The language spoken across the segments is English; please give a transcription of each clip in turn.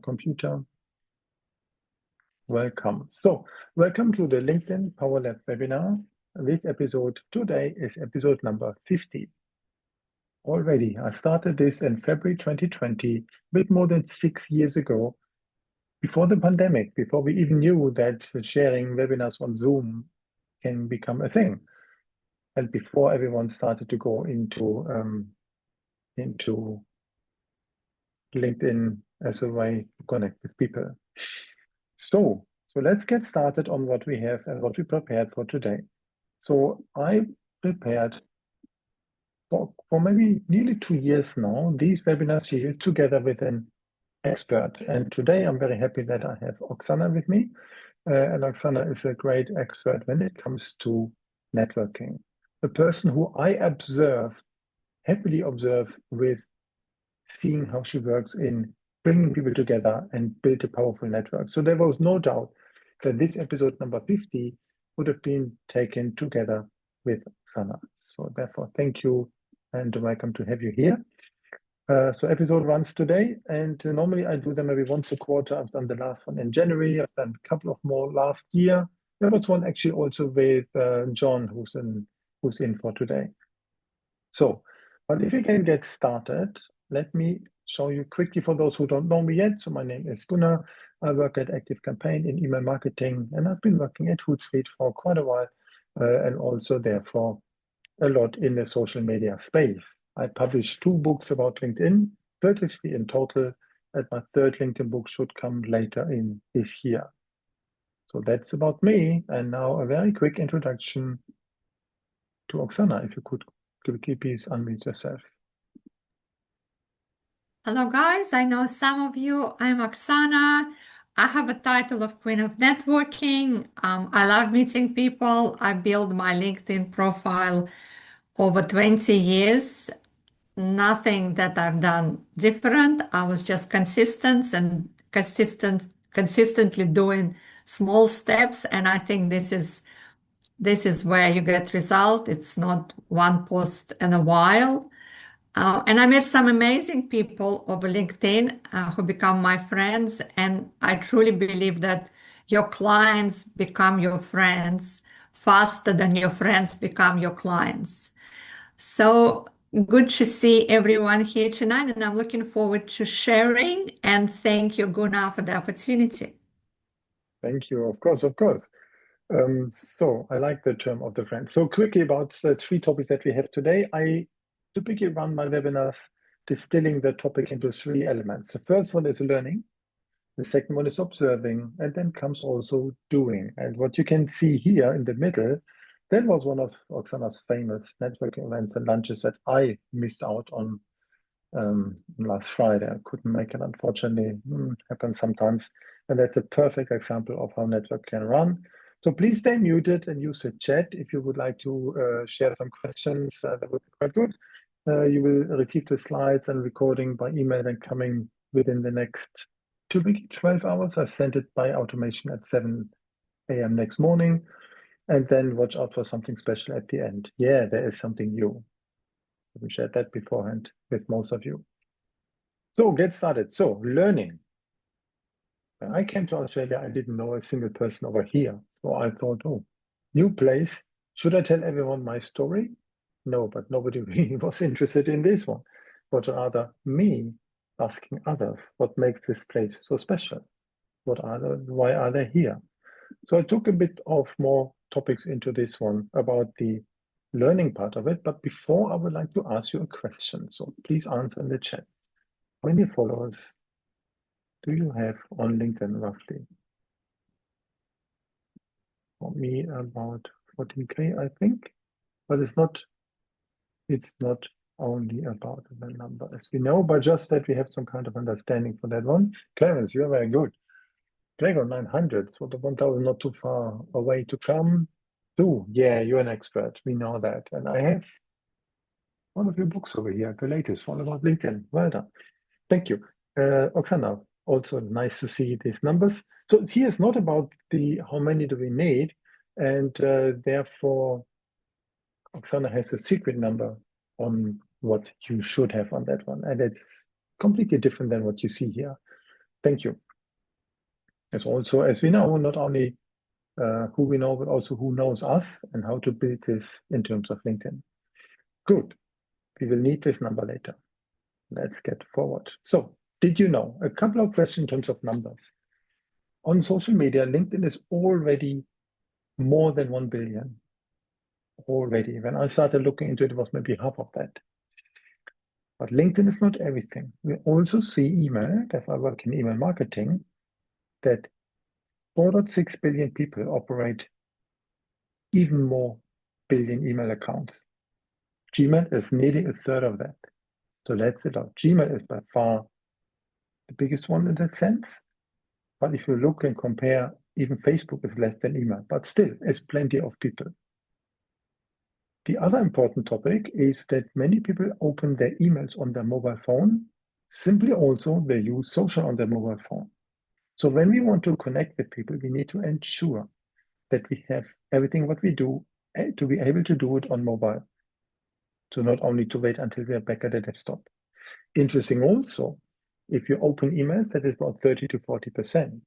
computer. Welcome. So, welcome to the LinkedIn Power Lab webinar. This episode today is episode number 50. Already, I started this in February 2020, a bit more than 6 years ago, before the pandemic, before we even knew that sharing webinars on Zoom can become a thing, and before everyone started to go into LinkedIn as a way to connect with people. So let's get started on what we have and what we prepared for today. So I prepared for maybe nearly 2 years now these webinar series together with an expert. And today I'm very happy that I have Oksana with me. And Oksana is a great expert when it comes to networking. A person who I happily observe with seeing how she works in bringing people together and build a powerful network. So there was no doubt that this episode number 50 would have been taken together with Oksana. So therefore, thank you and welcome to have you here. So episode runs today, and normally I do them maybe once a quarter. I've done the last one in January. I've done a couple of more last year. There was one actually also with John, who's in for today. So, but if we can get started, let me show you quickly for those who don't know me yet. So my name is Gunnar. I work at Active Campaign in email marketing, and I've been working at Hootsuite for quite a while, and also therefore a lot in the social media space. I published 2 books about LinkedIn, 33 in total, and my 3rd LinkedIn book should come later in this year. So that's about me. And now a very quick introduction to Oksana. If you could quickly please unmute yourself. Hello guys, I know some of you. I'm Oksana. I have a title of Queen of Networking. I love meeting people. I built my LinkedIn profile over 20 years. Nothing that I've done different. I was just consistently doing small steps, and I think this is where you get result. It's not one post in a while. And I met some amazing people over LinkedIn who become my friends. And I truly believe that your clients become your friends faster than your friends become your clients. So good to see everyone here tonight. And I'm looking forward to sharing. And thank you, Gunnar, for the opportunity. Thank you. Of course, of course. So I like the term of the friend. So quickly about the 3 topics that we have today. I typically run my webinars distilling the topic into 3 elements. The first one is learning. The second one is observing, and then comes also doing. And what you can see here in the middle, that was one of Oksana's famous networking events and lunches that I missed out on last Friday. I couldn't make it, unfortunately. Happens sometimes. And that's a perfect example of how network can run. So please stay muted and use the chat if you would like to share some questions. That would be quite good. You will receive the slides and recording by email and coming within the next 12 hours. I sent it by automation at 7 a.m. next morning. And then watch out for something special at the end. Yeah, there is something new. We shared that beforehand with most of you. So get started. So learning. When I came to Australia, I didn't know a single person over here. So I thought, oh, new place. Should I tell everyone my story? No, but nobody really was interested in this one. But rather me asking others, what makes this place so special? Why are they here? So I took a bit of more topics into this one about the learning part of it. But before, I would like to ask you a question. So please answer in the chat. How many followers do you have on LinkedIn roughly? For me, about 14K, I think. But it's not only about the number, as we know, but just that we have some kind of understanding for that one. Clarence, you're very good. Gregor, 900, so the 1,000 not too far away to come. Yeah, you're an expert. We know that. And I have one of your books over here, the latest one about LinkedIn. Well done. Thank you. Oksana, also nice to see these numbers. So here it's not about how many do we need, and therefore Oksana has a secret number on what you should have on that one, and it's completely different than what you see here. Thank you. As also, as we know, not only who we know, but also who knows us and how to build this in terms of LinkedIn. Good. We will need this number later. Let's get forward. So, did you know, a couple of questions in terms of numbers. On social media, LinkedIn is already more than 1 billion. Already. When I started looking into it, it was maybe half of that. But LinkedIn is not everything. We also see email, if I work in email marketing, that 4.6 billion people operate even more billion email accounts. Gmail is nearly a third of that. So that's a lot. Gmail is by far the biggest one in that sense. But if you look and compare, even Facebook is less than email, but still, it's plenty of people. The other important topic is that many people open their emails on their mobile phone. Simply also, they use social on their mobile phone. So when we want to connect with people, we need to ensure that we have everything what we do to be able to do it on mobile. So not only to wait until we are back at the desktop. Interesting also, if you open emails, that is about 30 to 40%.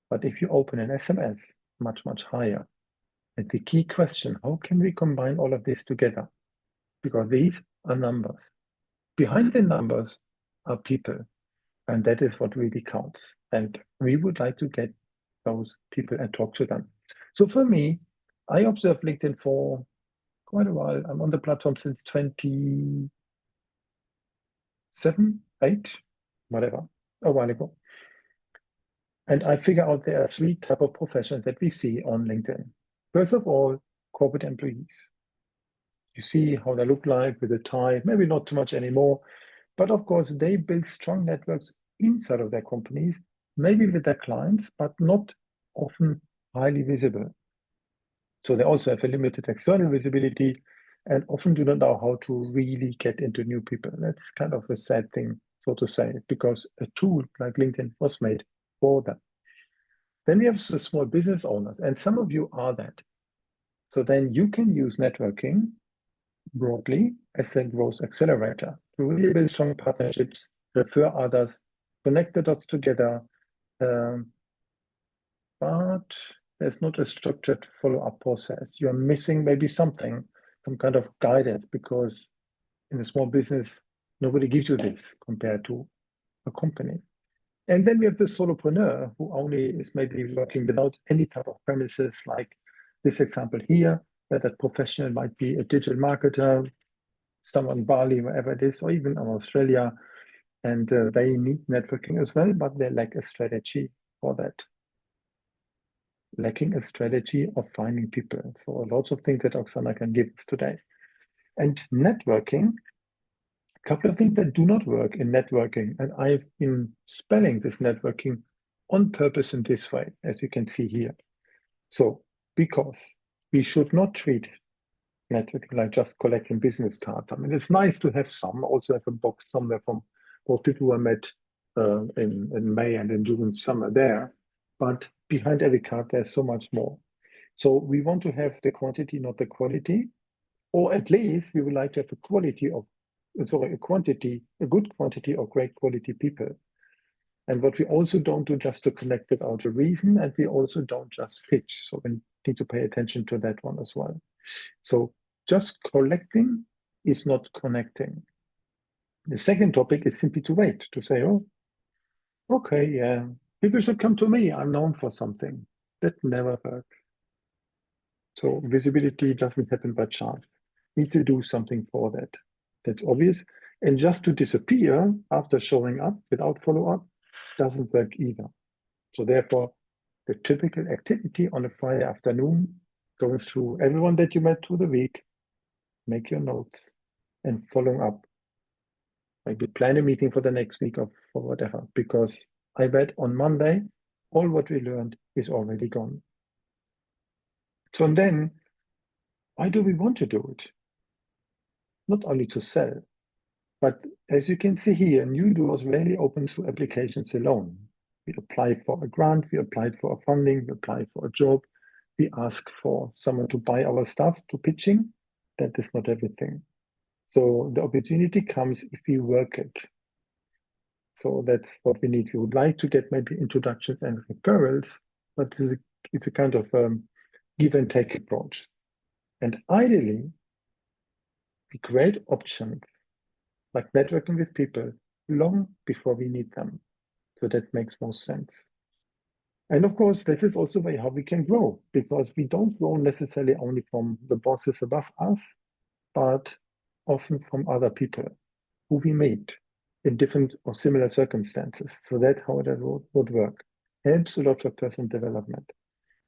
But if you open an SMS, much, much higher. And the key question, how can we combine all of this together? Because these are numbers. Behind the numbers are people. And that is what really counts. And we would like to get those people and talk to them. So for me, I observe LinkedIn for quite a while. I'm on the platform since 27, 8, whatever, a while ago. And I figure out there are 3 types of professions that we see on LinkedIn. First of all, corporate employees. You see how they look like with a tie, maybe not too much anymore, but of course they build strong networks inside of their companies, maybe with their clients, but not often highly visible. So they also have a limited external visibility and often do not know how to really get into new people. That's kind of a sad thing, so to say, because a tool like LinkedIn was made for them. Then we have the small business owners, and some of you are that. So then you can use networking broadly as a growth accelerator to really build strong partnerships, refer others, connect the dots together, but there's not a structured follow-up process. You're missing maybe something, some kind of guidance, because in a small business, nobody gives you this compared to a company. And then we have the solopreneur who only is maybe working without any type of premises, like this example here, where that professional might be a digital marketer, someone in Bali, wherever it is, or even in Australia. And they need networking as well, but they lack a strategy for that. Lacking a strategy of finding people. So lots of things that Oksana can give us today. And networking, a couple of things that do not work in networking, and I've been spelling this networking on purpose in this way, as you can see here. So, because we should not treat networking like just collecting business cards. I mean, it's nice to have some, also have a box somewhere from those people who I met in May and in June, summer there. But behind every card, there's so much more. So we want to have the quantity, not the quality, or at least we would like to have a quantity, a good quantity of great quality people. And what we also don't do just to connect without a reason, and we also don't just pitch. So we need to pay attention to that one as well. So just collecting is not connecting. The second topic is simply to wait, to say, oh, okay, yeah, people should come to me. I'm known for something. That never works. So visibility doesn't happen by chance. Need to do something for that. That's obvious. And just to disappear after showing up without follow-up doesn't work either. So therefore, the typical activity on a Friday afternoon, going through everyone that you met through the week, make your notes and following up. Maybe plan a meeting for the next week or for whatever, because I bet on Monday, all what we learned is already gone. So then, why do we want to do it? Not only to sell, but as you can see here, new doors rarely open through applications alone. We apply for a grant, we applied for a funding, we apply for a job, we ask for someone to buy our stuff, to pitching. That is not everything. So the opportunity comes if we work it. So that's what we need. We would like to get maybe introductions and referrals, but it's a kind of give and take approach. And ideally, we create options like networking with people long before we need them. So that makes more sense. And of course, this is also way how we can grow, because we don't grow necessarily only from the bosses above us, but often from other people who we meet in different or similar circumstances. So that's how that would work. Helps a lot of personal development.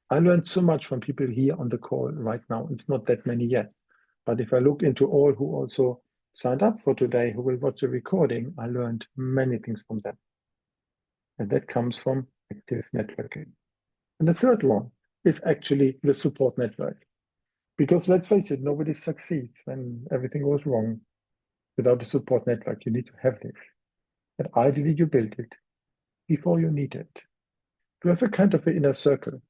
I learned so much from people here on the call right now. It's not that many yet. But if I look into all who also signed up for today, who will watch the recording, I learned many things from them. And that comes from active networking. And the third one is actually the support network. Because let's face it, nobody succeeds when everything goes wrong without a support network. You need to have this. And ideally, you build it before you need it. To have a kind of an inner circle.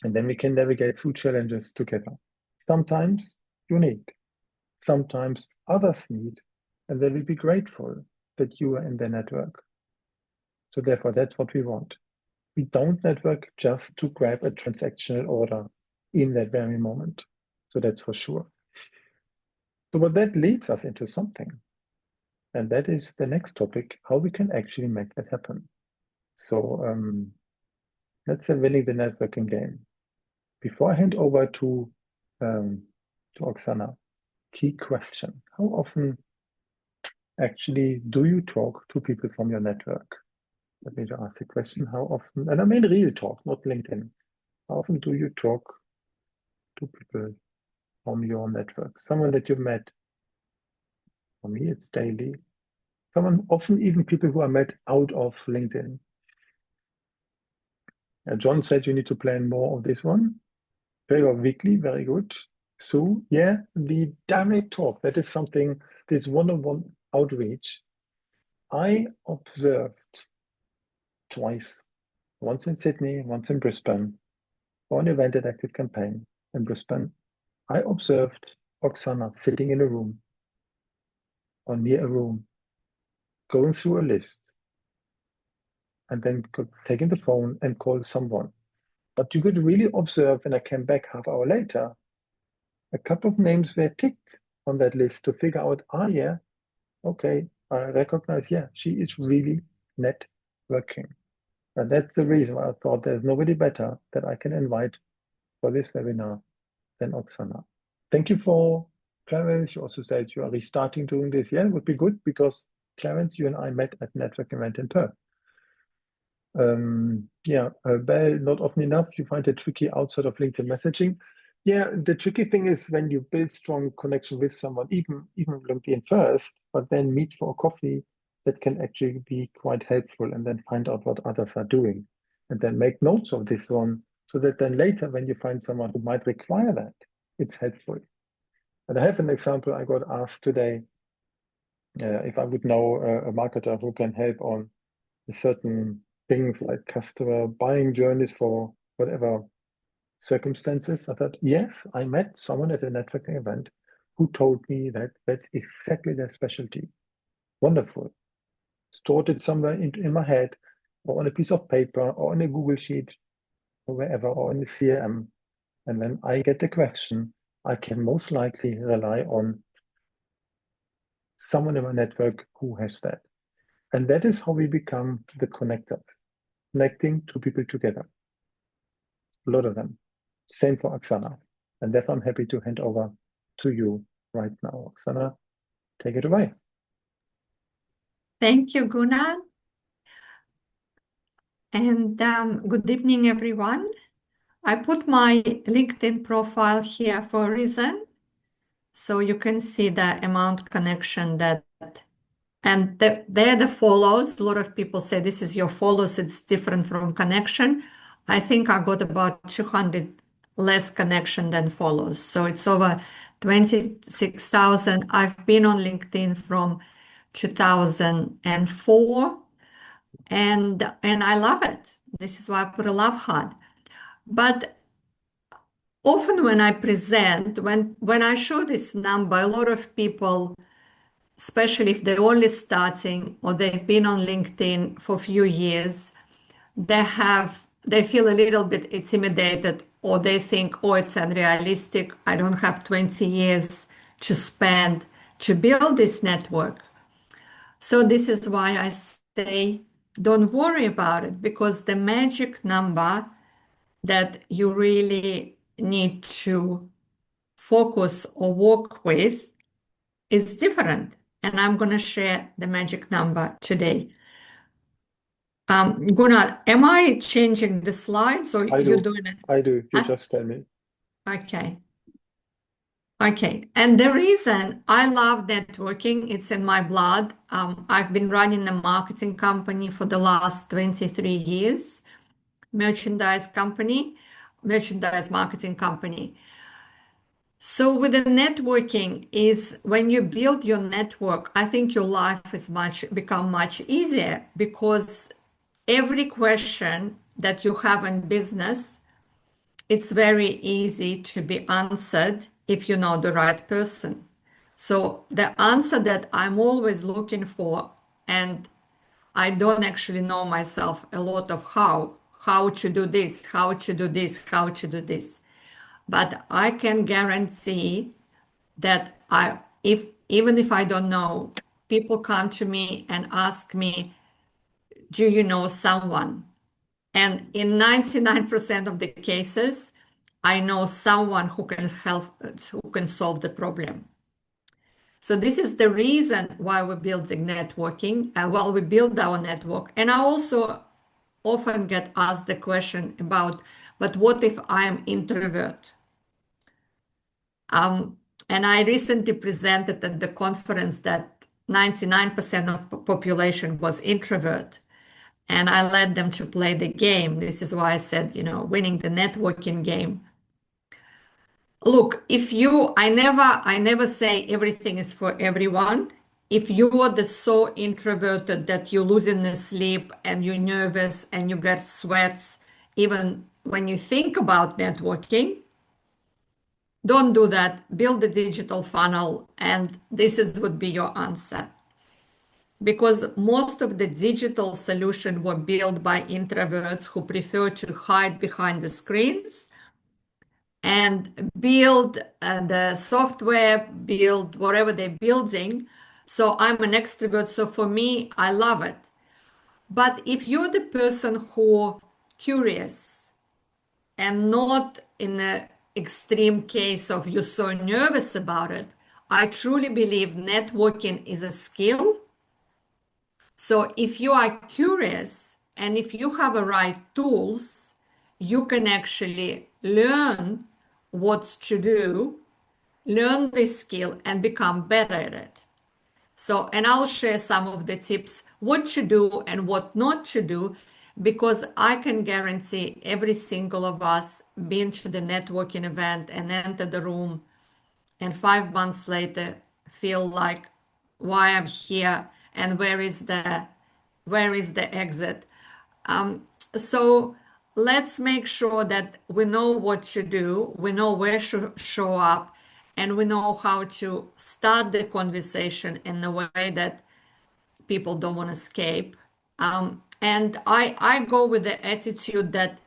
And then we can navigate through challenges together. Sometimes you need, sometimes others need, and they will be grateful that you are in their network. So therefore, that's what we want. We don't network just to grab a transactional order in that very moment. So that's for sure. So but that leads us into something. And that is the next topic, how we can actually make that happen. So let's say winning the networking game. Before I hand over to Oksana, key question. How often actually do you talk to people from your network? Let me just ask the question, how often, and I mean real talk, not LinkedIn. How often do you talk to people from your network? Someone that you've met. For me, it's daily. Someone, often even people who are met out of LinkedIn. John said you need to plan more of this one. Very well, weekly, very good. So yeah, the direct talk, that is something, this one-on-one outreach. I observed twice, once in Sydney, once in Brisbane, for an event at Active Campaign in Brisbane. I observed Oksana sitting in a room or near a room, going through a list, and then taking the phone and call someone. But you could really observe when I came back half hour later, a couple of names were ticked on that list to figure out, yeah, okay, I recognize, yeah, she is really networking. And that's the reason why I thought there's nobody better that I can invite for this webinar than Oksana. Thank you for Clarence. You also said you are restarting doing this. Yeah, it would be good because Clarence, you and I met at network event in Perth. Yeah, Bell, not often enough. You find it tricky outside of LinkedIn messaging. Yeah, the tricky thing is when you build strong connection with someone, even LinkedIn first, but then meet for a coffee, that can actually be quite helpful, and then find out what others are doing, and then make notes of this one, so that then later when you find someone who might require that, it's helpful. And I have an example. I got asked today if I would know a marketer who can help on certain things like customer buying journeys for whatever circumstances. I thought, yes, I met someone at a networking event who told me that that's exactly their specialty. Wonderful. Stored it somewhere in my head, or on a piece of paper, or on a Google sheet, or wherever, or in a CRM. And when I get the question, I can most likely rely on someone in my network who has that. And that is how we become the connectors, connecting two people together. A lot of them. Same for Oksana. And therefore, I'm happy to hand over to you right now. Oksana, take it away. Thank you, Gunnar. And good evening, everyone. I put my LinkedIn profile here for a reason, so you can see the amount connection that, and they're the follows. A lot of people say this is your follows, it's different from connection. I think I got about 200 less connection than follows. So it's over 26,000. I've been on LinkedIn from 2004, and I love it. This is why I put a love heart. But often when I present, when I show this number, a lot of people especially if they're only starting or they've been on LinkedIn for a few years, they feel a little bit intimidated or they think, oh, it's unrealistic. I don't have 20 years to spend to build this network. So this is why I say, don't worry about it, because the magic number that you really need to focus or work with is different. And I'm going to share the magic number today. Gunnar, am I changing the slides or I you do. doing it? I do. You Ah, just tell me. okay. Okay. And the reason I love networking, it's in my blood. I've been running a marketing company for the last 23 years, merchandise company, merchandise marketing company. So with the networking is when you build your network, I think your life is become much easier because every question that you have in business, it's very easy to be answered if you know the right person. So the answer that I'm always looking for, and I don't actually know myself a lot of how to do this, how to do this, how to do this. But I can guarantee that if even if I don't know, people come to me and ask me, do you know someone? And in 99% of the cases, I know someone who can help, who can solve the problem. So this is the reason why we're building networking and while we build our network. And I also often get asked the question about, but what if I'm introvert? And I recently presented at the conference that 99% of the population was introvert. And I led them to play the game. This is why I said, winning the networking game. Look, I never say everything is for everyone. If you are so introverted that you're losing the sleep and you're nervous and you get sweats, even when you think about networking, don't do that. Build a digital funnel, and would be your answer. Because most of the digital solutions were built by introverts who prefer to hide behind the screens and build the software, build whatever they're building. So I'm an extrovert, so for me, I love it. But if you're the person who curious and not in an extreme case of you're so nervous about it, I truly believe networking is a skill. So if you are curious and if you have the right tools, you can actually learn what to do, learn this skill and become better at it. So, and I'll share some of the tips, what to do and what not to do, because I can guarantee every single of us been to the networking event and enter the room and 5 months later feel like why I'm here and where is the exit. So let's make sure that we know what to do, we know where to show up, and we know how to start the conversation in a way that people don't want to escape. And I go with the attitude that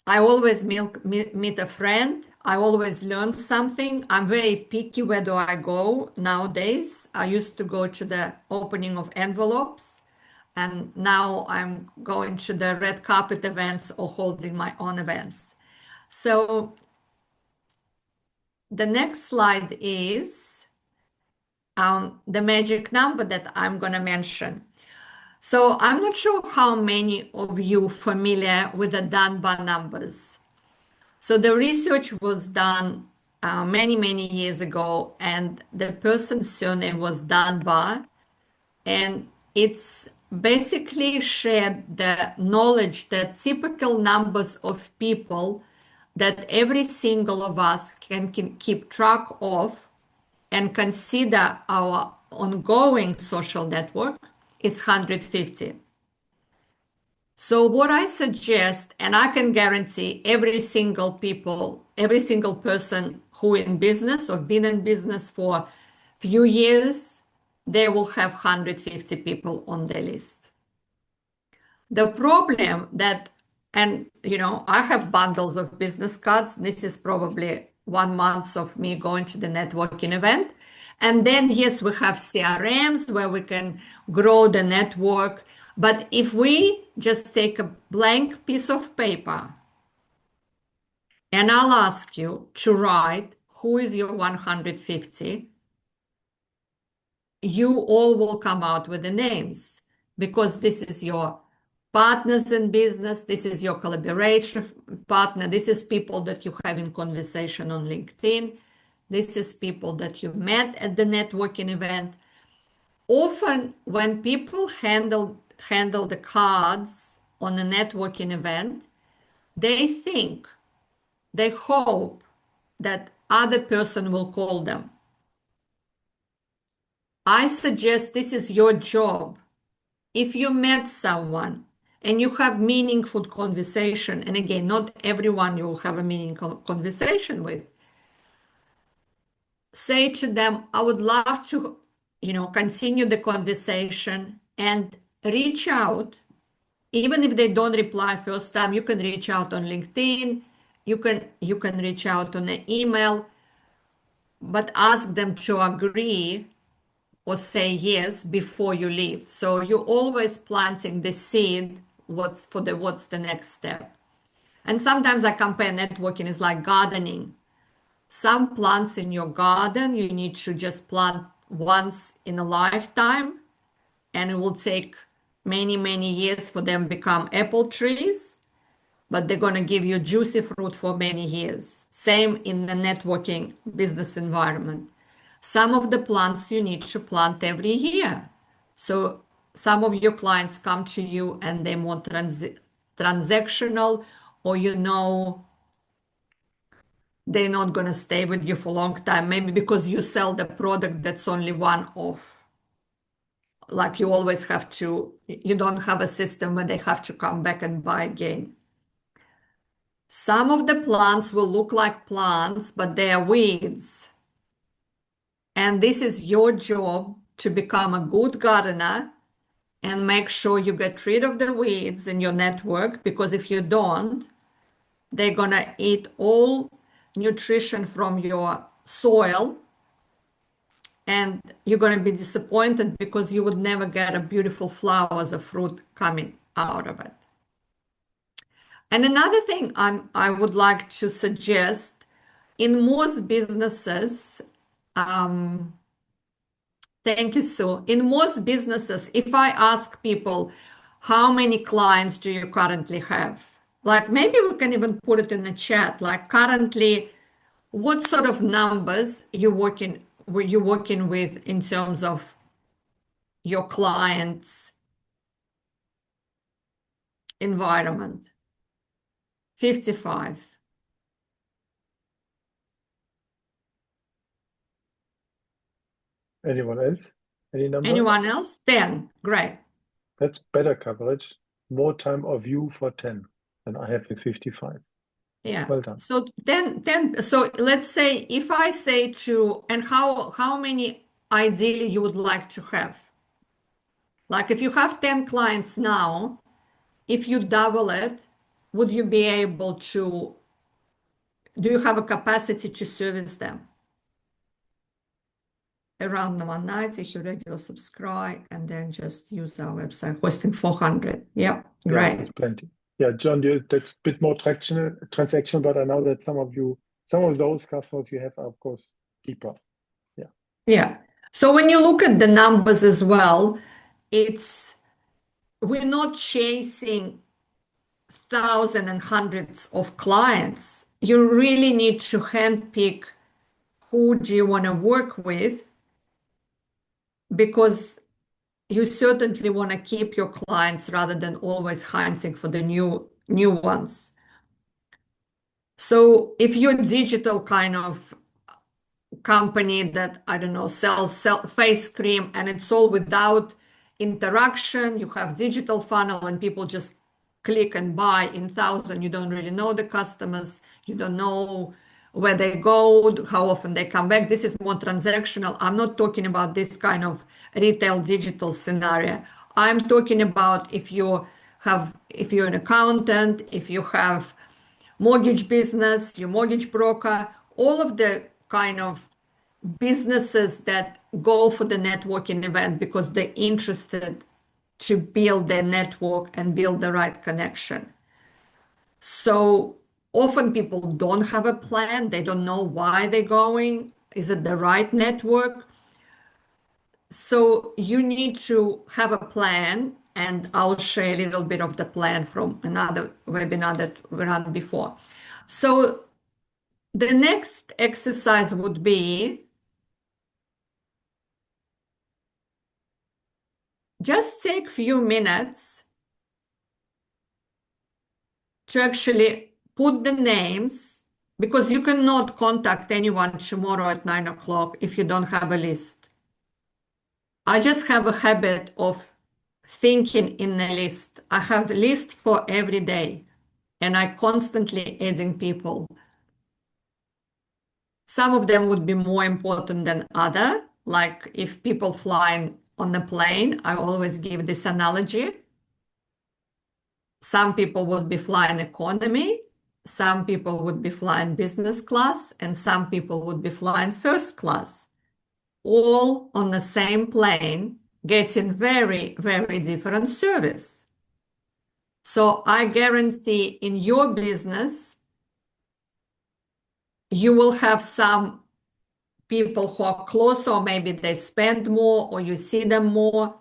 I always meet a friend. I always learn something. I'm very picky where do I go nowadays. I used to go to the opening of envelopes, and now I'm going to the red carpet events or holding my own events. So the next slide is the magic number that I'm going to mention. So I'm not sure how many of you familiar with the Dunbar numbers. So the research was done many, many years ago, and the person's surname was Dunbar, and it's basically shared the knowledge, the typical numbers of people that every single of us can keep track of and consider our ongoing social network is 150. So what I suggest, and I can guarantee every single person who in business or been in business for few years, they will have 150 people on their list. The problem that, and I have bundles of business cards. This is probably 1 month of me going to the networking event. And then, yes, we have CRMs where we can grow the network. But if we just take a blank piece of paper and I'll ask you to write who is your 150, you all will come out with the names because this is your partners in business, this is your collaboration partner, this is people that you have in conversation on LinkedIn, this is people that you met at the networking event. Often when people handle the cards on a networking event, they think, they hope that other person will call them. I suggest this is your job. If you met someone and you have meaningful conversation, and again, not everyone you will have a meaningful conversation with, say to them, I would love to, continue the conversation and reach out. Even if they don't reply first time, you can reach out on LinkedIn, you can reach out on an email, but ask them to agree or say yes before you leave. So you're always planting the seed, what's the next step. And sometimes I compare networking is like gardening. Some plants in your garden you need to just plant once in a lifetime, and it will take many, many years for them to become apple trees, but they're going to give you juicy fruit for many years. Same in the networking business environment. Some of the plants you need to plant every year. So some of your clients come to you and they're more transactional, or they're not going to stay with you for a long time, maybe because you sell the product that's only one off. Like you always have to, you don't have a system where they have to come back and buy again. Some of the plants will look like plants, but they are weeds. And this is your job to become a good gardener and make sure you get rid of the weeds in your network, because if you don't, they're going to eat all nutrition from your soil and you're going to be disappointed because you would never get a beautiful flowers or fruit coming out of it. And another thing I would like to suggest, in most businesses, thank you, Sue. In most businesses, if I ask people, how many clients do you currently have? Like maybe we can even put it in the chat, like currently, what sort of numbers were you working with in terms of your clients' environment? 55. Anyone else? Any number? Anyone else? 10. Great. That's better coverage. More time of view for 10 than I have with 55. Yeah. Well done. So 10. So let's say if I say and how many ideally you would like to have? Like if you have 10 clients now, if you double it, would you be able to, do you have a capacity to service them? Around 190 if you regular subscribe, and then just use our website hosting 400. Yeah, great. Yeah, that's plenty. Yeah, John, that's a bit more transaction, but I know that some of those customers you have are, of course, deeper. Yeah. Yeah. So when you look at the numbers as well, we're not chasing thousands and hundreds of clients. You really need to handpick who do you want to work with, because you certainly want to keep your clients rather than always hunting for the new ones. So if you're a digital kind of company that, I don't know, sells face cream and it's all without interaction, you have digital funnel and people just click and buy in thousand, you don't really know the customers, you don't know where they go, how often they come back. This is more transactional. I'm not talking about this kind of retail digital scenario. I'm talking about if you're an accountant, if you have mortgage business, your mortgage broker, all of the kind of businesses that go for the networking event because they're interested to build their network and build the right connection. So often people don't have a plan, they don't know why they're going. Is it the right network? So you need to have a plan, and I'll share a little bit of the plan from another webinar that we ran before. So the next exercise would be just take a few minutes to actually put the names, because you cannot contact anyone tomorrow at 9 o'clock if you don't have a list. I just have a habit of thinking in a list. I have a list for every day, and I constantly adding people. Some of them would be more important than other. Like if people flying on a plane, I always give this analogy. Some people would be flying economy, some people would be flying business class, and some people would be flying first class, all on the same plane, getting very, very different service. So I guarantee in your business, you will have some people who are close, or maybe they spend more, or you see them more.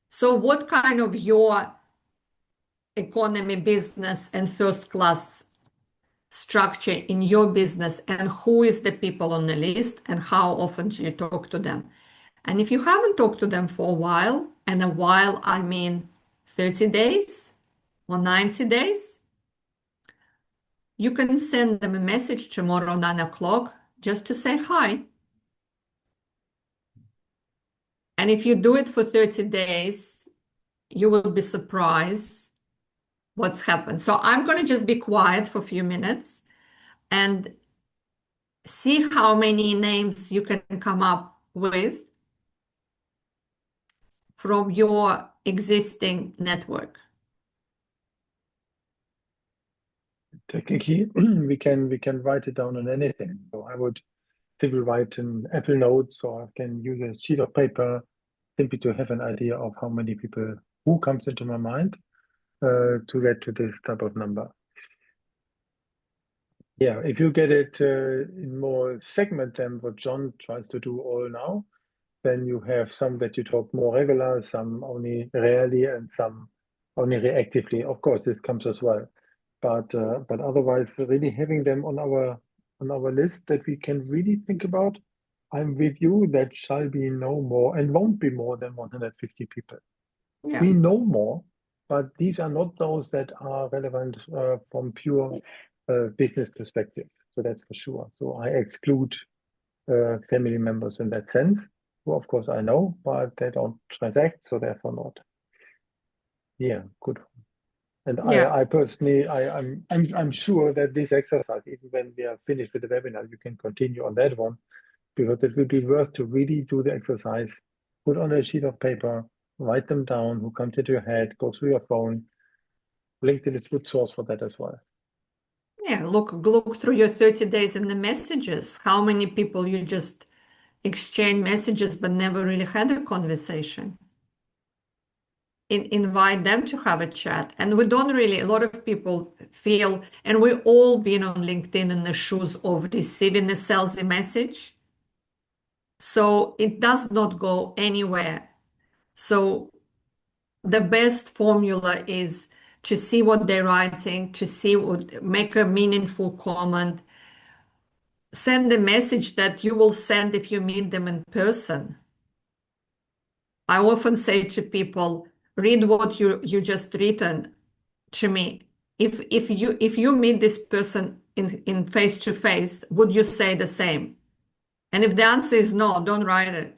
So what kind of your economy, business, and first class structure in your business, and who is the people on the list, and how often do you talk to them? And if you haven't talked to them for a while, and a while I mean 30 days or 90 days, you can send them a message tomorrow 9 o'clock just to say hi. And if you do it for 30 days, you will be surprised what's happened. So I'm going to just be quiet for a few minutes and see how many names you can come up with from your existing network. Technically, we can write it down on anything. So I would simply write an Apple Notes, or I can use a sheet of paper simply to have an idea of how many people who comes into my mind to get to this type of number. Yeah, if you get it in more segment than what John tries to do all now, then you have some that you talk more regular, some only rarely, and some only reactively. Of course, this comes as well. But otherwise, really having them on our list that we can really think about. I'm with you. That shall be no more and won't be more than 150 people. Yeah. We know more, but these are not those that are relevant from pure business perspective. So that's for sure. So I exclude family members in that sense, who of course I know, but they don't transact, so therefore not. Yeah, good. And Yeah. I personally, I'm sure that this exercise, even when we are finished with the webinar, you can continue on that one, because it will be worth to really do the exercise, put on a sheet of paper, write them down, who comes into your head, go through your phone. LinkedIn is a good source for that as well. Yeah, look through your 30 days in the messages. How many people you just exchange messages but never really had a conversation? Invite them to have a chat. And we don't really, a lot of people feel, and we all been on LinkedIn in the shoes of receiving a salesy message. So it does not go anywhere. So the best formula is to see what they're writing, to see what, make a meaningful comment, send a message that you will send if you meet them in person. I often say to people, read what you just written to me. If you meet this person in face to face, would you say the same? And if the answer is no, don't write it.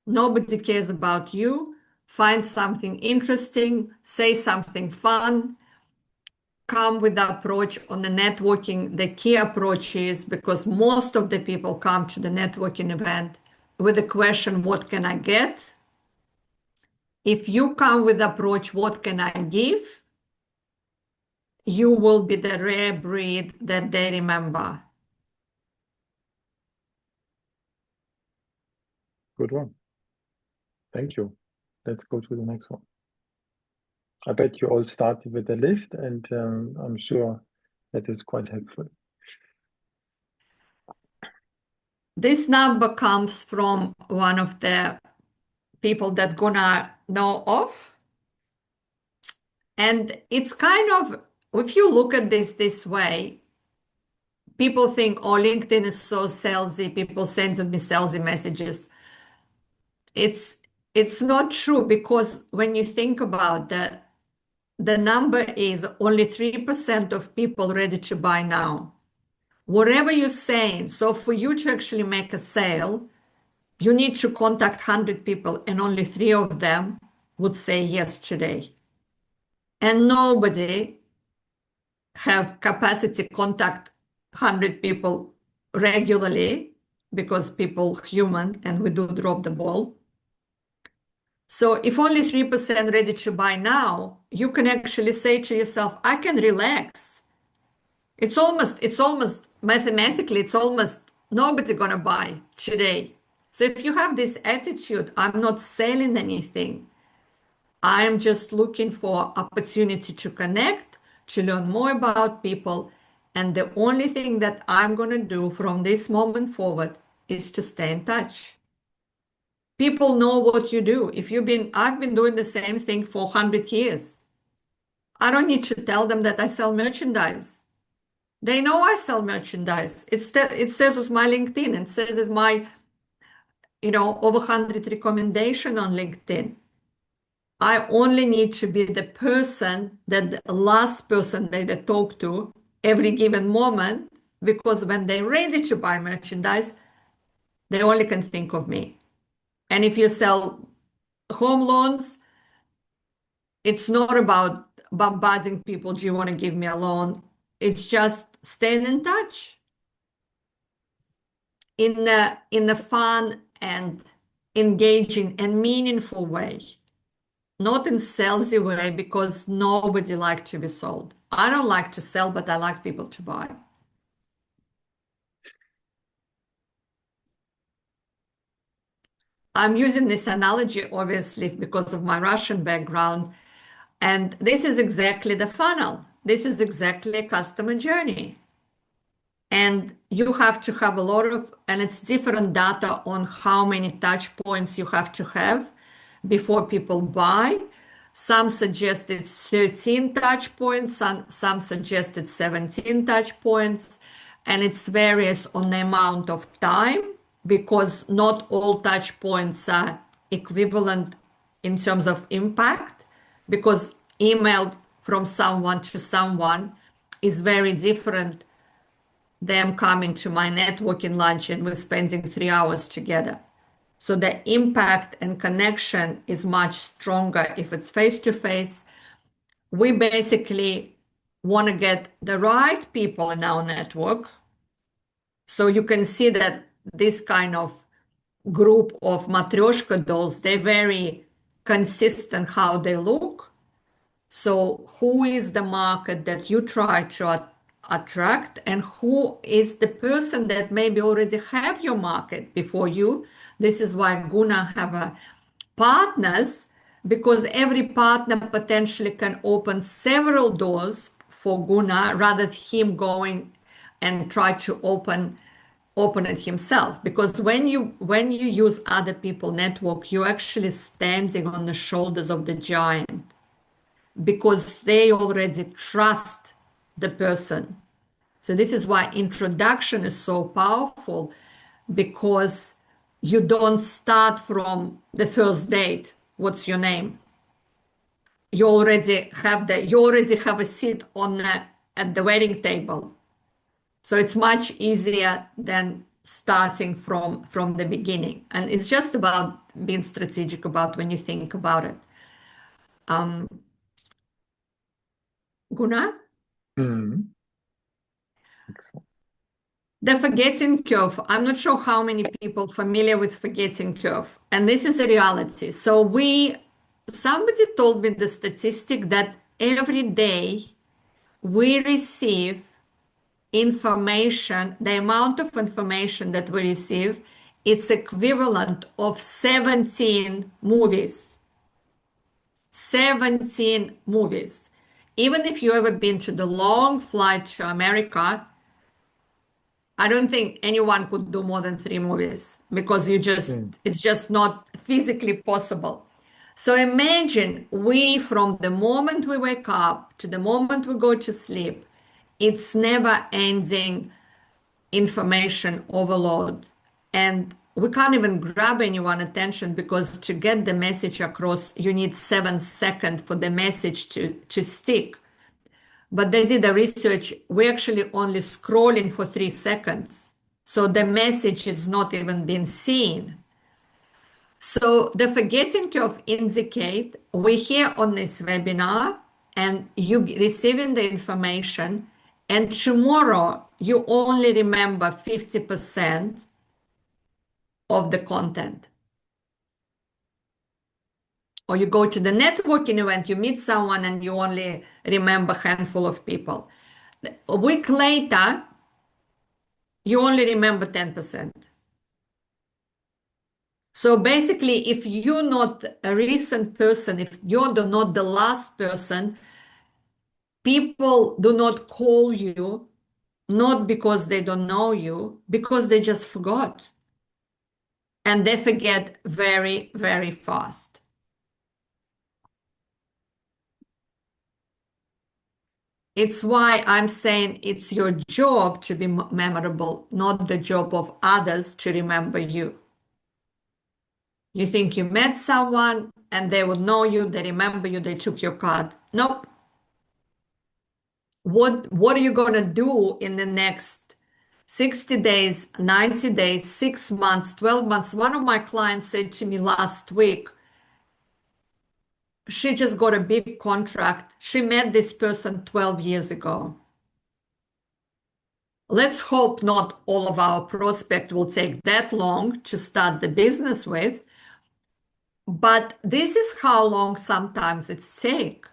Nobody cares about you. Find something interesting, say something fun, come with the approach on the networking, the key approach is because most of the people come to the networking event with the question, what can I get? If you come with the approach, what can I give? You will be the rare breed that they remember. Good one. Thank you. Let's go to the next one. I bet you all started with a list, and I'm sure that is quite helpful. This number comes from one of the people that Gunnar know of. And it's kind of, if you look at this way, people think, oh, LinkedIn is so salesy, people send me salesy messages. It's not true because when you think about that, the number is only 3% of people ready to buy now. Whatever you're saying, so for you to actually make a sale, you need to contact 100 people and only 3 of them would say yes today. And nobody have capacity contact 100 people regularly because people human and we do drop the ball. So if only 3% ready to buy now, you can actually say to yourself, I can relax. It's almost mathematically, it's almost nobody gonna buy today. So if you have this attitude, I'm not selling anything. I'm just looking for opportunity to connect, to learn more about people. And the only thing that I'm going to do from this moment forward is to stay in touch. People know what you do. I've been doing the same thing for 100 years. I don't need to tell them that I sell merchandise. They know I sell merchandise. It says it's my LinkedIn. It says it's my, over 100 recommendation on LinkedIn. I only need to be the person that the last person they talk to every given moment, because when they're ready to buy merchandise, they only can think of me. And if you sell home loans, it's not about bombarding people. Do you want to give me a loan? It's just staying in touch in a fun and engaging and meaningful way. Not in salesy way because nobody likes to be sold. I don't like to sell, but I like people to buy. I'm using this analogy obviously because of my Russian background, and this is exactly the funnel. This is exactly a customer journey. And you have to have a lot of, and it's different data on how many touch points you have to have before people buy. Some suggest it's 13 touch points, some suggested 17 touch points, and it's varies on the amount of time because not all touch points are equivalent in terms of impact, because email from someone to someone is very different them coming to my networking lunch and we're spending 3 hours together. So the impact and connection is much stronger if it's face to face. We basically want to get the right people in our network. So you can see that this kind of group of matryoshka dolls, they're very consistent how they look. So who is the market that you try to attract, and who is the person that maybe already have your market before you? This is why Gunnar have partners, because every partner potentially can open several doors for Gunnar rather than him going and try to open it himself. Because when you use other people network, you're actually standing on the shoulders of the giant, because they already trust the person. So this is why introduction is so powerful, because you don't start from the first date. What's your name? You already have a seat at the wedding table. So it's much easier than starting from the beginning. And it's just about being strategic about when you think about it. Gunnar? Hmm. Excellent. The forgetting curve. I'm not sure how many people familiar with forgetting curve, and this is a reality. Somebody told me the statistic that every day we receive information, the amount of information that we receive, it's equivalent of 17 movies. 17 movies. Even if you ever been to the long flight to America, I don't think anyone could do more than 3 movies because Hmm. it's just not physically possible. So imagine we, from the moment we wake up to the moment we go to sleep, it's never ending information overload. And we can't even grab anyone attention because to get the message across, you need 7 seconds for the message to stick. But they did the research, we're actually only scrolling for 3 seconds. So the message is not even being seen. So the forgetting curve indicate we're here on this webinar and you receiving the information and tomorrow you only remember 50% of the content. Or you go to the networking event, you meet someone and you only remember a handful of people. A week later, you only remember 10%. So basically, if you're not a recent person, if you're not the last person, people do not call you, not because they don't know you, because they just forgot. And they forget very, very fast. It's why I'm saying it's your job to be memorable, not the job of others to remember you. You think you met someone and they would know you, they remember you, they took your card. Nope. What are you going to do in the next 60 days, 90 days, 6 months, 12 months? One of my clients said to me last week, she just got a big contract. She met this person 12 years ago. Let's hope not all of our prospect will take that long to start the business with, but this is how long sometimes it's take.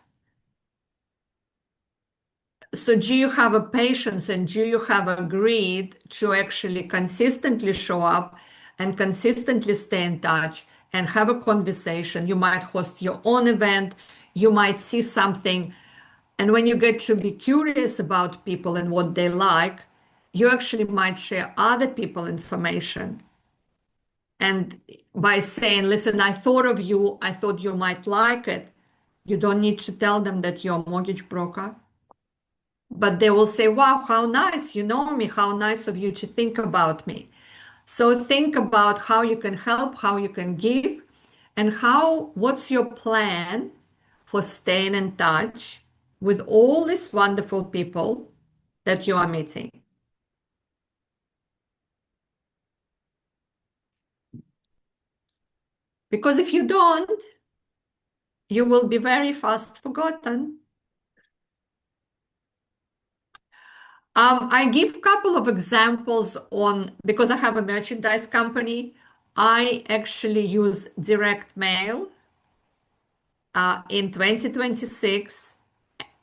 So do you have a patience and do you have agreed to actually consistently show up and consistently stay in touch and have a conversation? You might host your own event, you might see something, and when you get to be curious about people and what they like, you actually might share other people information. And by saying, listen, I thought of you, I thought you might like it, you don't need to tell them that you're a mortgage broker. But they will say, wow, how nice, you know me, how nice of you to think about me. So think about how you can help, how you can give, and what's your plan for staying in touch with all these wonderful people that you are meeting. Because if you don't, you will be very fast forgotten. I give a couple of examples because I have a merchandise company. I actually use direct mail in 2026.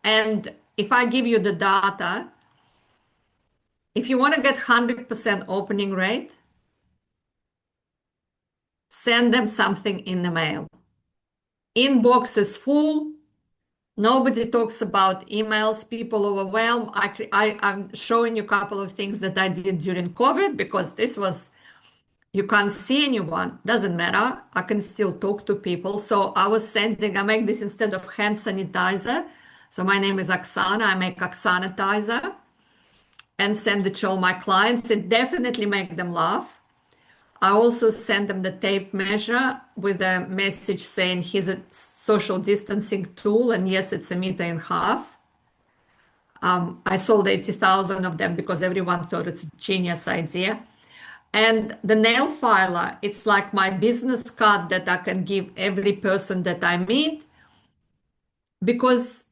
And if I give you the data, if you want to get 100% opening rate, send them something in the mail. Inbox is full. Nobody talks about emails. People overwhelm. I'm showing you a couple of things that I did during COVID because you can't see anyone. Doesn't matter. I can still talk to people. So I make this instead of hand sanitizer. So my name is Oksana. I make Oksanitizer and send it to all my clients. It definitely make them laugh. I also send them the tape measure with a message saying here's a social distancing tool, and yes, it's 1.5 meters. I sold 80,000 of them because everyone thought it's a genius idea. And the nail filer, it's like my business card that I can give every person that I meet because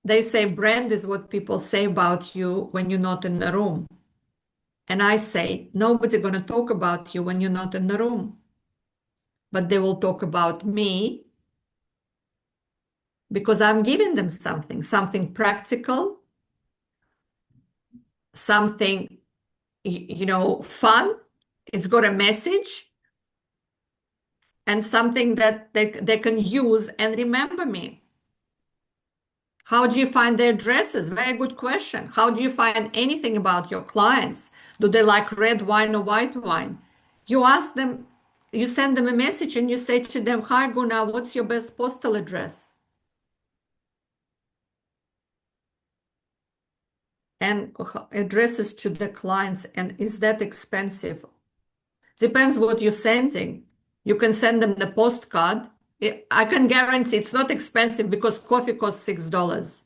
they say brand is what people say about you when you're not in the room. And I say, nobody's going to talk about you when you're not in the room, but they will talk about me because I'm giving them something practical, something, fun. It's got a message and something that they can use and remember me. How do you find their addresses? Very good question. How do you find anything about your clients? Do they like red wine or white wine? You ask them, you send them a message and you say to them, "Hi, Gunnar, what's your best postal address?" And addresses to the clients. And is that expensive? Depends what you're sending. You can send them the postcard. I can guarantee it's not expensive because coffee costs $6.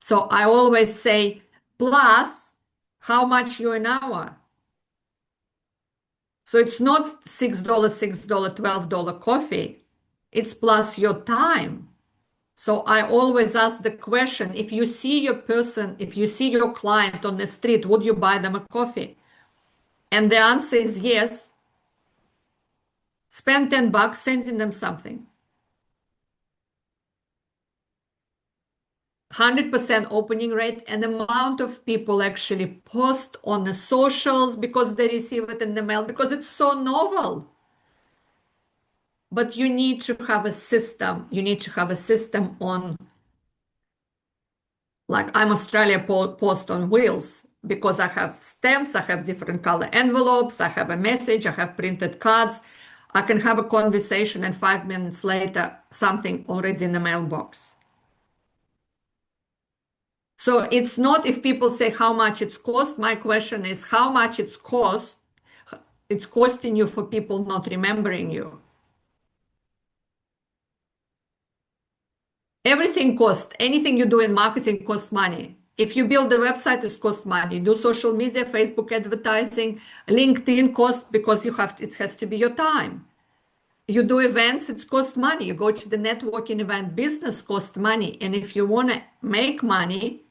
So I always say, plus how much you an hour. So it's not $6, $6, $12 coffee. It's plus your time. So I always ask the question, if you see your client on the street, would you buy them a coffee? And the answer is yes. Spend $10 sending them something. 100% opening rate, and amount of people actually post on the socials because they receive it in the mail because it's so novel. But you need to have a system. You need to have a system on, like I'm Australia Post on wheels because I have stamps, I have different color envelopes, I have a message, I have printed cards. I can have a conversation and 5 minutes later, something already in the mailbox. So it's not if people say how much it's cost. My question is how much it's costing you for people not remembering you. Everything costs. Anything you do in marketing costs money. If you build a website, it costs money. Do social media, Facebook advertising, LinkedIn costs because it has to be your time. You do events, it costs money. You go to the networking event, business costs money. And if you want to make money,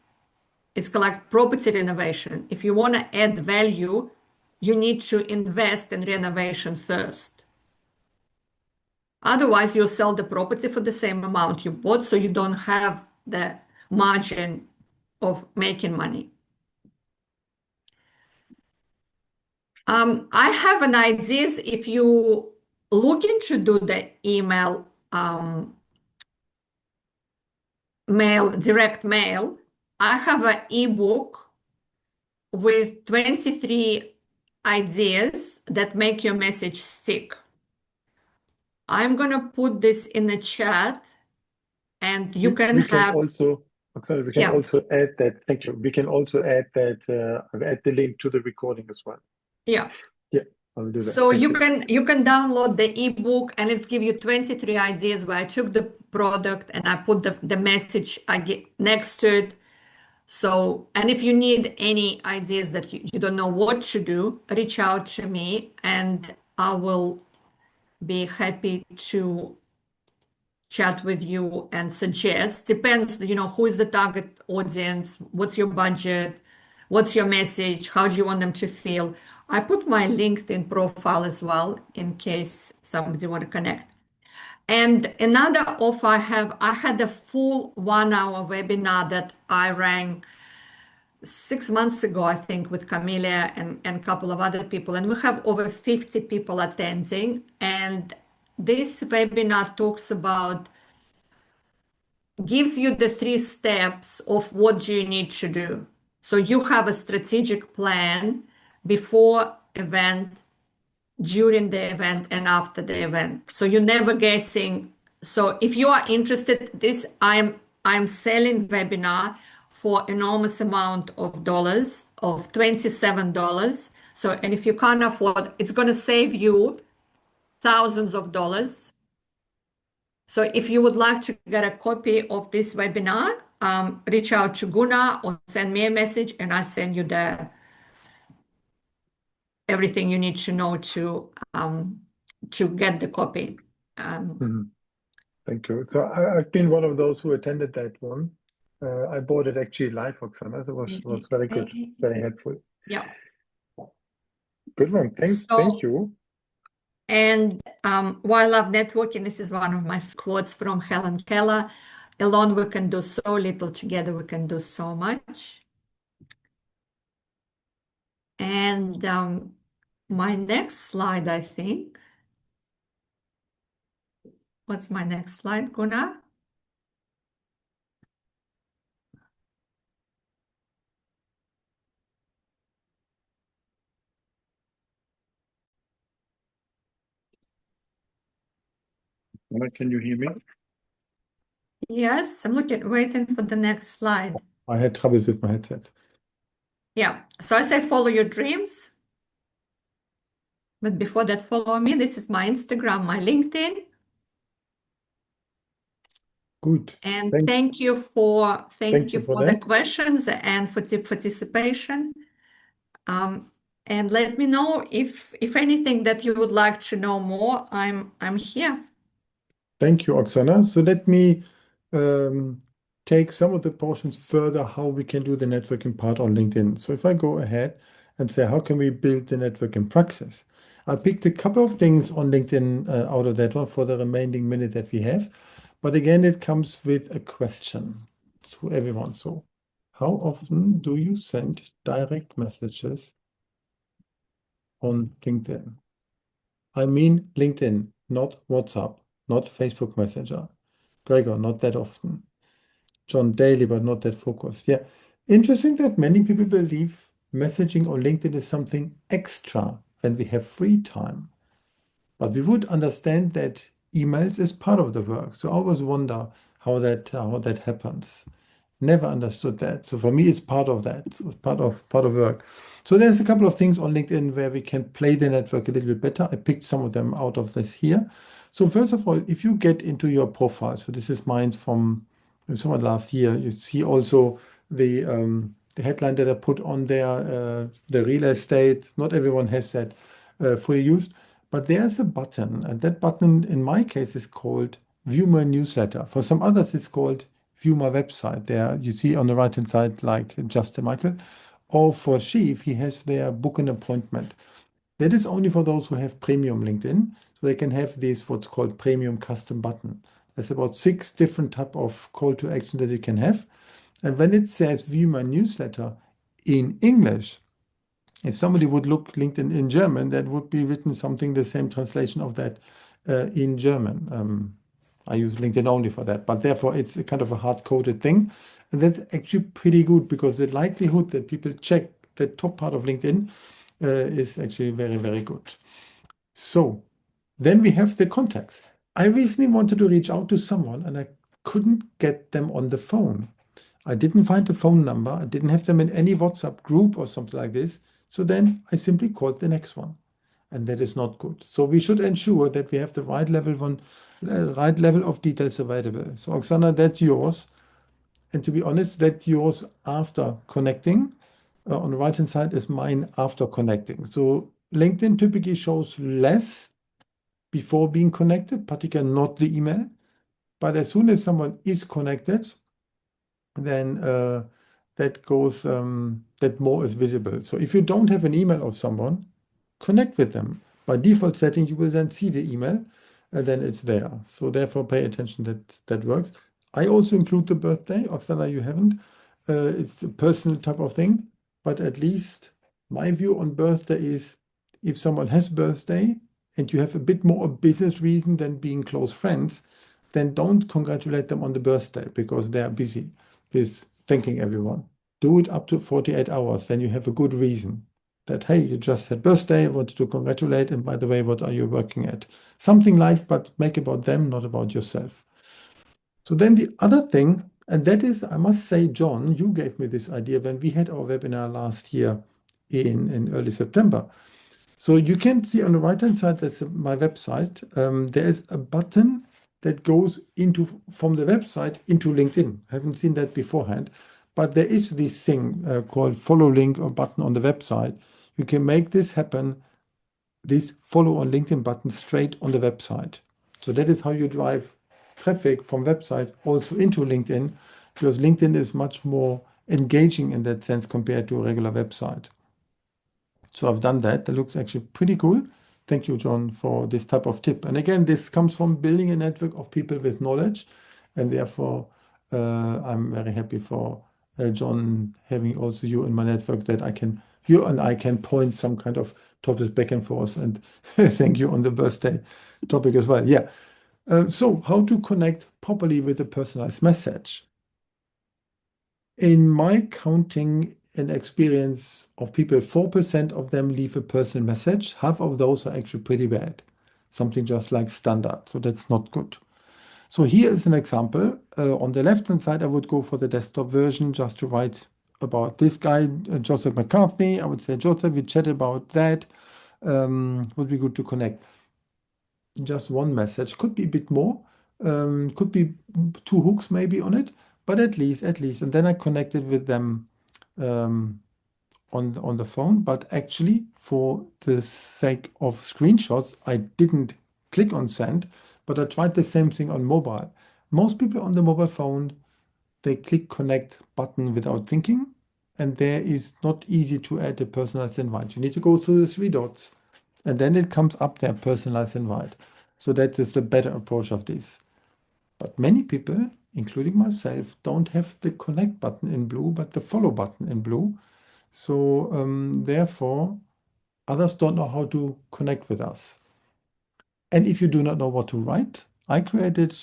it's like property renovation. If you want to add value, you need to invest in renovation first. Otherwise, you'll sell the property for the same amount you bought, so you don't have the margin of making money. I have an idea if you looking to do the email, direct mail, I have an ebook with 23 ideas that make your message stick. I'm going to put this in the chat and you can have. Also, Oksana, we can also add that. Thank you. We can also add that, add the link to the recording as well. Yeah. Yeah, I'll do that. So you can download the ebook and it's give you 23 ideas where I took the product and I put the message I get next to it. So, and if you need any ideas that you don't know what to do, reach out to me and I will be happy to chat with you and suggest. Depends, who is the target audience, what's your budget, what's your message, how do you want them to feel. I put my LinkedIn profile as well in case somebody want to connect. And another offer I had a full 1-hour webinar that I ran 6 months ago, I think, with Camelia and a couple of other people. And we have over 50 people attending. And this webinar gives you the 3 steps of what do you need to do. So you have a strategic plan before event, during the event, and after the event. So you're never guessing. So if you are interested, I'm selling webinar for enormous amount of dollars, of $27. So, and if you can't afford, it's going to save you thousands of dollars. So if you would like to get a copy of this webinar, reach out to Gunnar or send me a message and I'll send you everything you need to know to get the copy. Thank you. So I've been one of those who attended that one. I bought it actually live, Oksana. It was very good, very helpful. Yeah. Good one. Thank So, you. and why I love networking, this is one of my quotes from Helen Keller. Alone we can do so little, together we can do so much. And my next slide, I think. What's my next slide, Gunnar? Can you hear me? Yes, I'm waiting for the next slide. I had trouble with my headset. Yeah, so I say follow your dreams. But before that, follow me. This is my Instagram, my LinkedIn. Good. And Thank thank you for you for the that. questions and for the participation. And let me know if anything that you would like to know more. I'm here. Thank you, Oksana. So let me take some of the portions further how we can do the networking part on LinkedIn. So if I go ahead and say, how can we build the networking praxis? I picked a couple of things on LinkedIn out of that one for the remaining minute that we have. But again, it comes with a question to everyone. So how often do you send direct messages on LinkedIn? I mean LinkedIn, not WhatsApp, not Facebook Messenger. Gregor, not that often. John, daily, but not that focused. Yeah. Interesting that many people believe messaging on LinkedIn is something extra when we have free time. But we would understand that emails is part of the work. So I always wonder how that happens. Never understood that. So for me, it's part of that. It's part of work. So there's a couple of things on LinkedIn where we can play the network a little bit better. I picked some of them out of this here. So first of all, if you get into your profile, so this is mine from someone last year, you see also the headline that I put on there, the real estate. Not everyone has that fully used, but there's a button, and that button in my case is called View My Newsletter. For some others, it's called View My Website. There you see on the right hand side, like Justin Michael, or for Chief, he has their book an appointment. That is only for those who have premium LinkedIn, so they can have this what's called premium custom button. There's about 6 different type of call to action that you can have. And when it says view my newsletter in English, if somebody would look LinkedIn in German, that would be written something the same translation of that in German. I use LinkedIn only for that, but therefore it's a kind of a hard-coded thing. And that's actually pretty good because the likelihood that people check the top part of LinkedIn is actually very, very good. So then we have the contacts. I recently wanted to reach out to someone and I couldn't get them on the phone. I didn't find the phone number. I didn't have them in any WhatsApp group or something like this. So then I simply called the next one. And that is not good. So we should ensure that we have the right level of details available. So Oksana, that's yours. And to be honest, that's yours after connecting. On the right-hand side is mine after connecting. So LinkedIn typically shows less before being connected, particularly not the email. But as soon as someone is connected, then that more is visible. So if you don't have an email of someone, connect with them. By default setting, you will then see the email, and then it's there. So therefore, pay attention that works. I also include the birthday. Oksana, you haven't. It's a personal type of thing, but at least my view on birthday is if someone has birthday and you have a bit more a business reason than being close friends, then don't congratulate them on the birthday because they are busy with thanking everyone. Do it up to 48 hours, then you have a good reason that, hey, you just had birthday, wanted to congratulate, and by the way, what are you working at? Something like, but make about them, not about yourself. So then the other thing, and that is, I must say, John, you gave me this idea when we had our webinar last year in early September. So you can see on the right-hand side, that's my website. There is a button that goes from the website into LinkedIn. I haven't seen that beforehand, but there is this thing called follow link or button on the website. You can make this happen, this follow on LinkedIn button straight on the website. So that is how you drive traffic from website also into LinkedIn. because LinkedIn is much more engaging in that sense compared to a regular website. So I've done that. That looks actually pretty cool. Thank you, John, for this type of tip. And again, this comes from building a network of people with knowledge. And therefore, I'm very happy for John having also you in my network that you and I can point some kind of topics back and forth. And thank you on the birthday topic as well. Yeah. So how to connect properly with a personalized message? In my counting and experience of people, 4% of them leave a personal message. Half of those are actually pretty bad. Something just like standard. So that's not good. So here is an example. On the left-hand side, I would go for the desktop version just to write about this guy, Joseph McCarthy. I would say, Joseph, we chat about that. Would be good to connect. Just one message. Could be a bit more. Could be two hooks maybe on it. But at least. And then I connected with them on the phone. But actually, for the sake of screenshots, I didn't click on send, but I tried the same thing on mobile. Most people on the mobile phone, they click connect button without thinking, and there is not easy to add a personalized invite. You need to go through the three dots, and then it comes up there, personalized invite. So that is the better approach of this. But many people, including myself, don't have the connect button in blue, but the follow button in blue. So therefore, others don't know how to connect with us. And if you do not know what to write, I created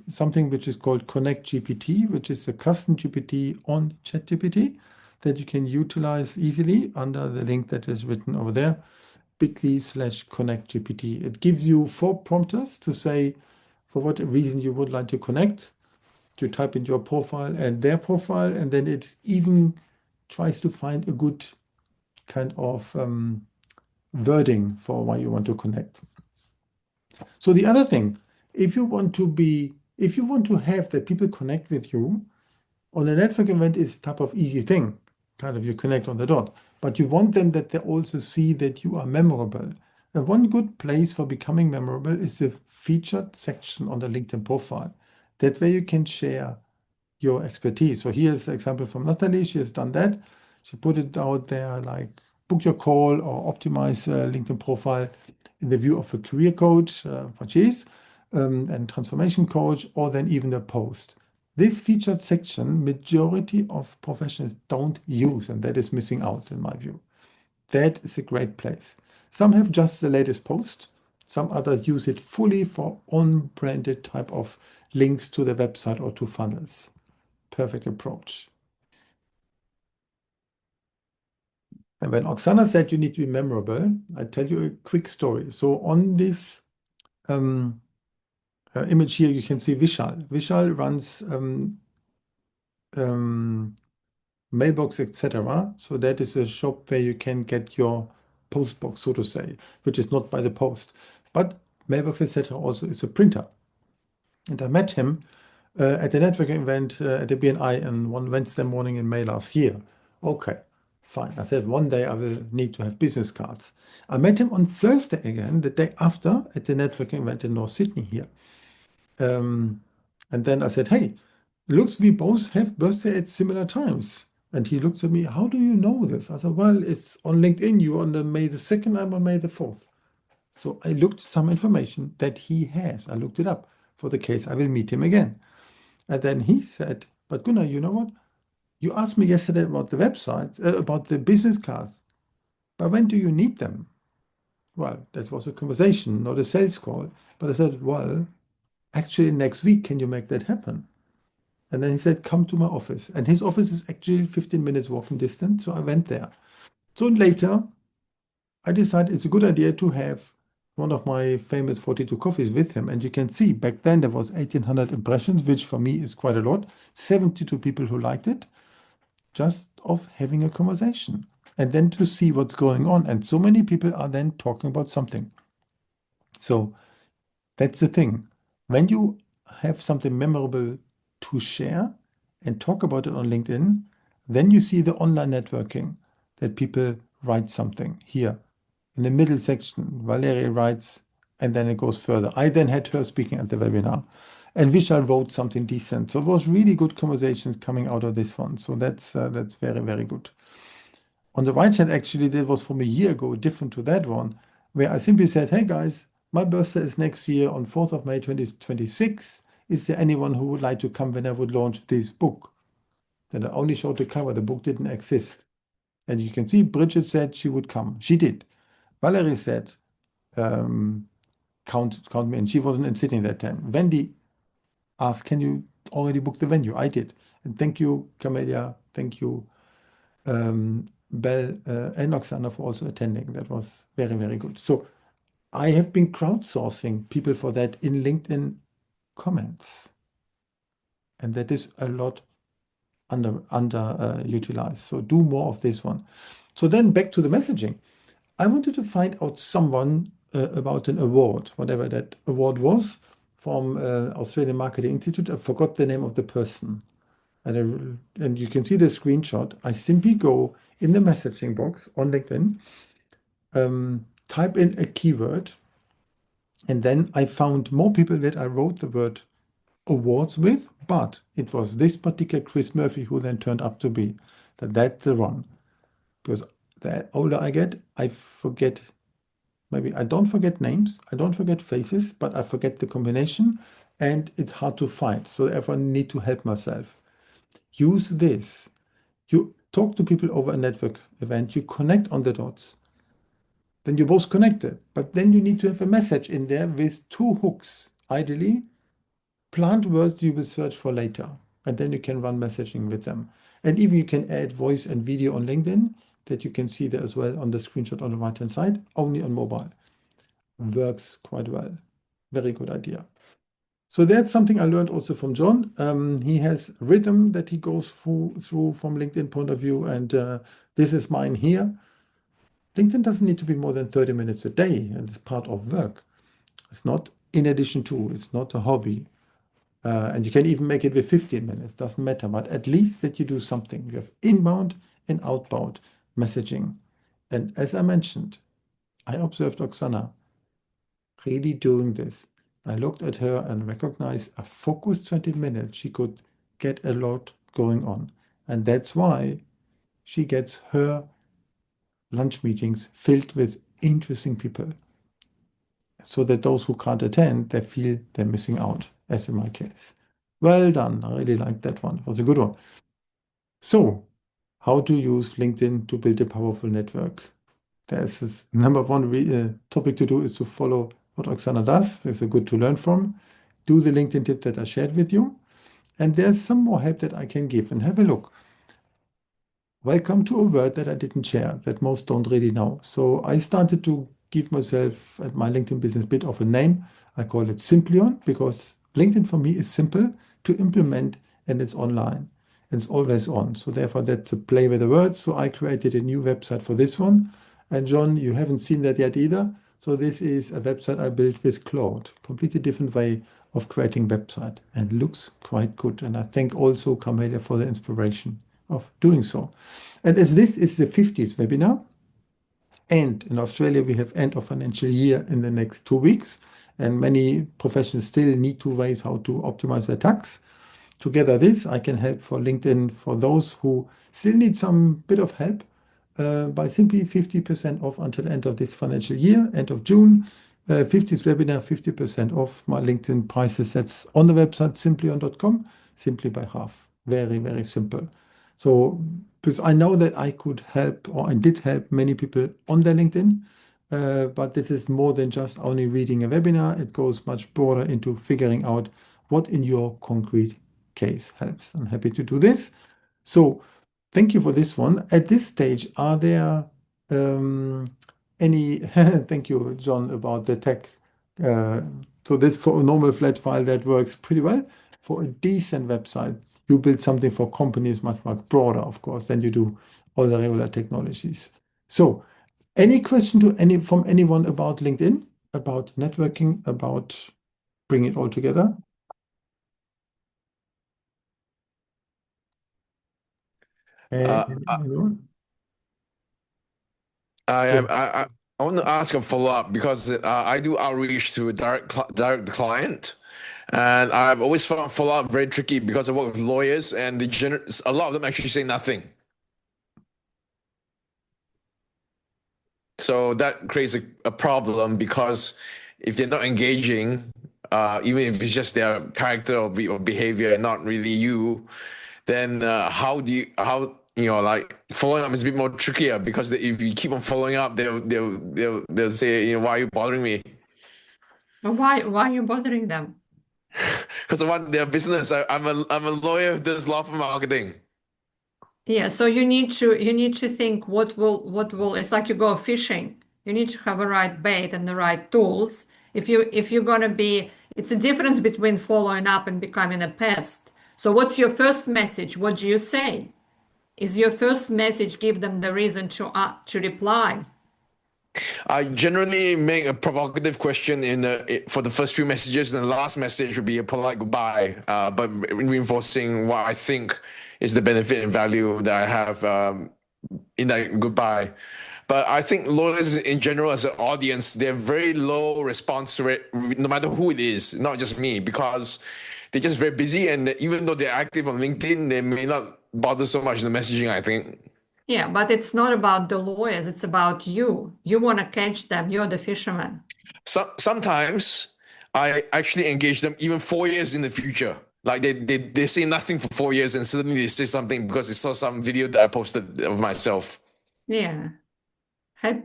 something which is called Connect GPT, which is a custom GPT on ChatGPT that you can utilize easily under the link that is written over there, bit.ly/Connect GPT. It gives you 4 prompters to say for what reason you would like to connect. You type in your profile and their profile, and then it even tries to find a good kind of wording for why you want to connect. So the other thing, if you want to have that people connect with you on a network event, is a type of easy thing, kind of you connect on the dot, but you want them that they also see that you are memorable. And one good place for becoming memorable is the featured section on the LinkedIn profile. That way you can share your expertise. So here's an example from Natalie. She has done that. She put it out there like book your call or optimize LinkedIn profile in the view of a career coach, what she is, and transformation coach, or then even a post. This featured section, majority of professionals don't use, and that is missing out in my view. That is a great place. Some have just the latest post. Some others use it fully for on-branded type of links to the website or to funnels. Perfect approach. And when Oksana said you need to be memorable, I tell you a quick story. So on this image here, you can see Vishal. Vishal runs mailbox, etc. So that is a shop where you can get your post box, so to say, which is not by the post. But mailbox, etc. also is a printer. And I met him at the networking event at the BNI on one Wednesday morning in May last year. Okay, fine. I said one day I will need to have business cards. I met him on Thursday again, the day after, at the networking event in North Sydney here. And then I said, hey, looks we both have birthday at similar times. And he looks at me, how do you know this? I said, well, it's on LinkedIn. You're on the May the 2nd, I'm on May the 4th. So I looked some information that he has. I looked it up for the case I will meet him again. And then he said, but Gunnar, you know what? You asked me yesterday about the websites, about the business cards. But when do you need them? Well, that was a conversation, not a sales call. But I said, well, actually next week, can you make that happen? And then he said, come to my office. And his office is actually 15 minutes walking distance. So I went there. So later, I decided it's a good idea to have one of my famous 42 coffees with him. And you can see back then there was 1,800 impressions, which for me is quite a lot. 72 people who liked it, just of having a conversation. And then to see what's going on. And so many people are then talking about something. So that's the thing. When you have something memorable to share and talk about it on LinkedIn, then you see the online networking that people write something here. In the middle section, Valerie writes, and then it goes further. I then had her speaking at the webinar. and we shall vote something decent. So it was really good conversations coming out of this one. So that's very, very good. On the right side, actually, that was from a year ago, different to that one, where I simply said, hey guys, my birthday is next year on 4th of May 2026. Is there anyone who would like to come when I would launch this book? And I only showed the cover, the book didn't exist. And you can see Bridget said she would come. She did. Valerie said, count me in. She wasn't sitting that time. Wendy asked, can you already book the venue? I did. And thank you, Camelia. Thank you, Bell and Oksana for also attending. That was very, very good. So I have been crowdsourcing people for that in LinkedIn comments. And that is a lot utilized. So do more of this one. So then back to the messaging. I wanted to find out someone about an award, whatever that award was, from Australian Marketing Institute. I forgot the name of the person. And you can see the screenshot. I simply go in the messaging box on LinkedIn, type in a keyword, and then I found more people that I wrote the word awards with, but it was this particular Chris Murphy who then turned up to be. That's the one. Because the older I get, I forget. Maybe I don't forget names, I don't forget faces, but I forget the combination, and it's hard to find. So therefore, I need to help myself. Use this. You talk to people over a network event, you connect on the dots. Then you're both connected, but then you need to have a message in there with two hooks. Ideally, plant words you will search for later, and then you can run messaging with them. And even you can add voice and video on LinkedIn that you can see there as well on the screenshot on the right-hand side, only on mobile. Works quite well. Very good idea. So that's something I learned also from John. He has rhythm that he goes through from LinkedIn point of view, and this is mine here. LinkedIn doesn't need to be more than 30 minutes a day, and it's part of work. It's not in addition to, it's not a hobby. And you can even make it with 15 minutes, doesn't matter, but at least that you do something. You have inbound and outbound messaging. And as I mentioned, I observed Oksana really doing this. I looked at her and recognized a focused 20 minutes. She could get a lot going on. And that's why she gets her lunch meetings filled with interesting people. So that those who can't attend, they feel they're missing out, as in my case. Well done. I really liked that one. It was a good one. So, how to use LinkedIn to build a powerful network? There's this number one topic to do is to follow what Oksana does. It's good to learn from. Do the LinkedIn tip that I shared with you. And there's some more help that I can give. And have a look. Welcome to a word that I didn't share, that most don't really know. So I started to give myself and my LinkedIn business a bit of a name. I call it Simplion because LinkedIn for me is simple to implement and it's online. It's always on. So therefore that's a play with the words. So I created a new website for this one. And John, you haven't seen that yet either. So this is a website I built with Claude, completely different way of creating website and looks quite good. And I thank also Camelia for the inspiration of doing so. And as this is the 50th webinar, and in Australia we have end of financial year in the next 2 weeks, and many professionals still need to ways how to optimize their tax. Together this, I can help for LinkedIn for those who still need some bit of help by simply 50% off until end of this financial year, end of June. 50th webinar, 50% off my LinkedIn prices. That's on the website simplyon.com, simply by half. Very, very simple. So, because I know that I could help, or I did help many people on their LinkedIn, but this is more than just only reading a webinar. It goes much broader into figuring out what in your concrete case helps. I'm happy to do this. So, thank you for this one. At this stage, are there any, thank you, John, about the tech. So this for a normal flat file that works pretty well. For a decent website, you build something for companies much broader, of course, than you do all the regular technologies. So any question from anyone about LinkedIn, about networking, about bringing it all together? Anyone? I want to ask a follow-up because I do outreach to direct the client, And I've always found follow-up very tricky because I work with lawyers, and a lot of them actually say nothing. So that creates a problem because if they're not engaging, even if it's just their character or behavior and not really you, then how like following up is a bit more trickier because if you keep on following up, they'll say, why are you bothering me? Why are you bothering them? Because I want their business. I'm a lawyer who does law for marketing. Yeah, so you need to think what will it's like you go fishing. You need to have a right bait and the right tools. If you're gonna be it's a difference between following up and becoming a pest. So what's your first message? What do you say? Is your first message give them the reason to reply? I generally make a provocative question for the first few messages, and the last message would be a polite goodbye, but reinforcing what I think is the benefit and value that I have in that goodbye. But I think lawyers in general, as an audience, they're very low response rate, no matter who it is, not just me, because they're just very busy, and even though they're active on LinkedIn, they may not bother so much in the messaging, I think. Yeah, but it's not about the lawyers, it's about you. You want to catch them, you're the fisherman. Sometimes I actually engage them even 4 years in the future. Like they say nothing for 4 years and suddenly they say something because they saw some video that I posted of myself. Yeah.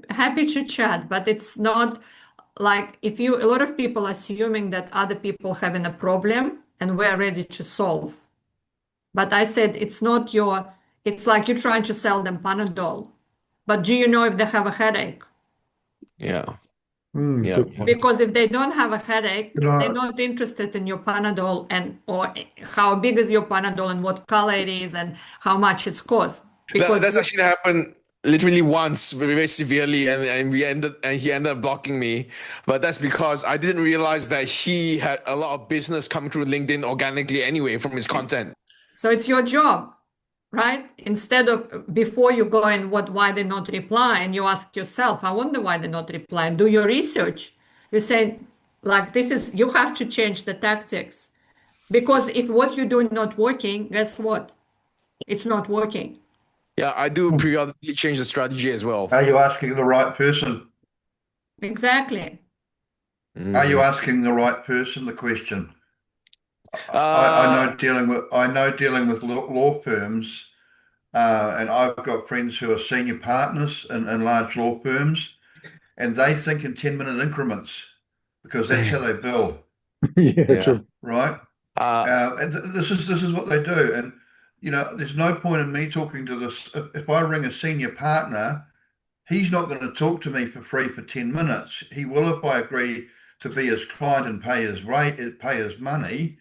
Happy to chat, but it's not like a lot of people assuming that other people having a problem and we're ready to solve. But I said it's like you're trying to sell them Panadol. But do you know if they have a headache? Yeah. Good point. Because if they don't have a headache, You know, they're not interested in your Panadol or how big is your Panadol and what color it is and how much it's cost. Because That's actually happened literally once, very severely, and he ended up blocking me. But that's because I didn't realize that he had a lot of business coming through LinkedIn organically anyway from his content. so it's your job, right? Instead of before you go and why they not reply, and you ask yourself, I wonder why they not reply. Do your research. You say, like you have to change the tactics. Because if what you're doing not working, guess what? It's not working. Yeah, I do periodically change the strategy as well. are you asking the right person? Exactly. Are you asking the right person the question? I Uh, know dealing with law firms, and I've got friends who are senior partners in large law firms, and they think in 10-minute increments because that's how they bill, Yeah, yeah. true. right? And this is what they do. And there's no point in me talking to this. If I ring a senior partner, he's not going to talk to me for free for 10 minutes. He will if I agree to be his client and pay his rate, pay his money,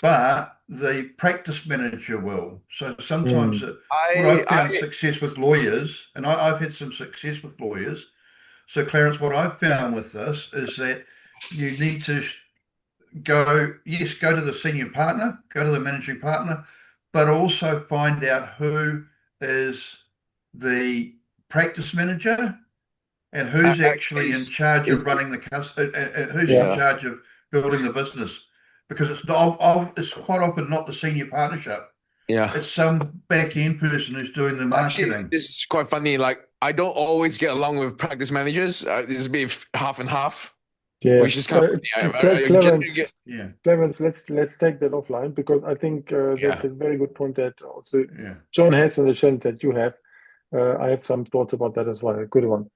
but the practice manager will. So sometimes what I've found success with lawyers, and I've had some success with lawyers. So Clarence, what I've found with this is that you need to go to the senior partner, go to the managing partner, but also find out who is the practice manager and who's actually in charge of running the customer and who's in charge of building the business, because it's quite often not the senior partnership. Yeah, it's some back end person who's doing the marketing. Actually, this is quite funny. Like, I don't always get along with practice managers. This is a bit half and half. Yeah, which is kind of Clarence, let's take that offline, because I think that's a very good point that also John has in the chat that you have. I have some thoughts about that as well. A good one.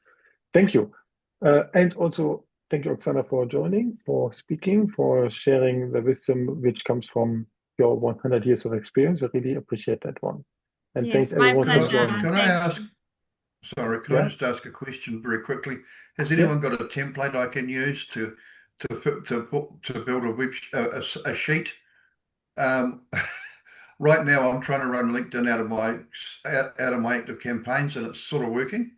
Thank you. And also thank you, Oksana, for joining, for speaking, for sharing the wisdom which comes from your 100 years of experience. I really appreciate that one. And yes, thanks everyone for joining. Can I just ask a question very quickly? Has anyone got a template I can use to build a sheet? Right now, I'm trying to run LinkedIn out of my active campaigns, and it's sort of working.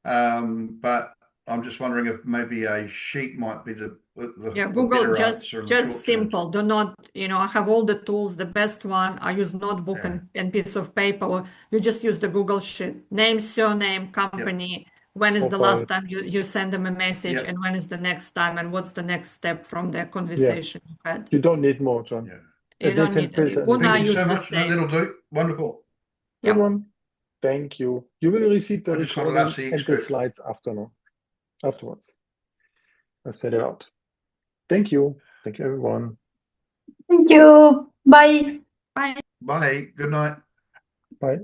But I'm just wondering if maybe a sheet might be the Google just simple. Do not, I have all the tools. The best one, I use notebook and piece of paper. You just use the Google sheet. Name, surname, company, when is the profile. last time you send them a message, Yeah. and when is the next time, and what's the next step from their conversation you had. You don't need more, John. Yeah. You They don't can need any. filter Gunnar Thank you used so the much. No, same. that'll do. Wonderful. Good Yeah. one. Thank you. You will receive the I just thought I'd recording ask the and the expert. slides afterwards. I've set it out. Thank you. Thank you, everyone. Thank you. Bye. Bye. Bye. Good night. Bye.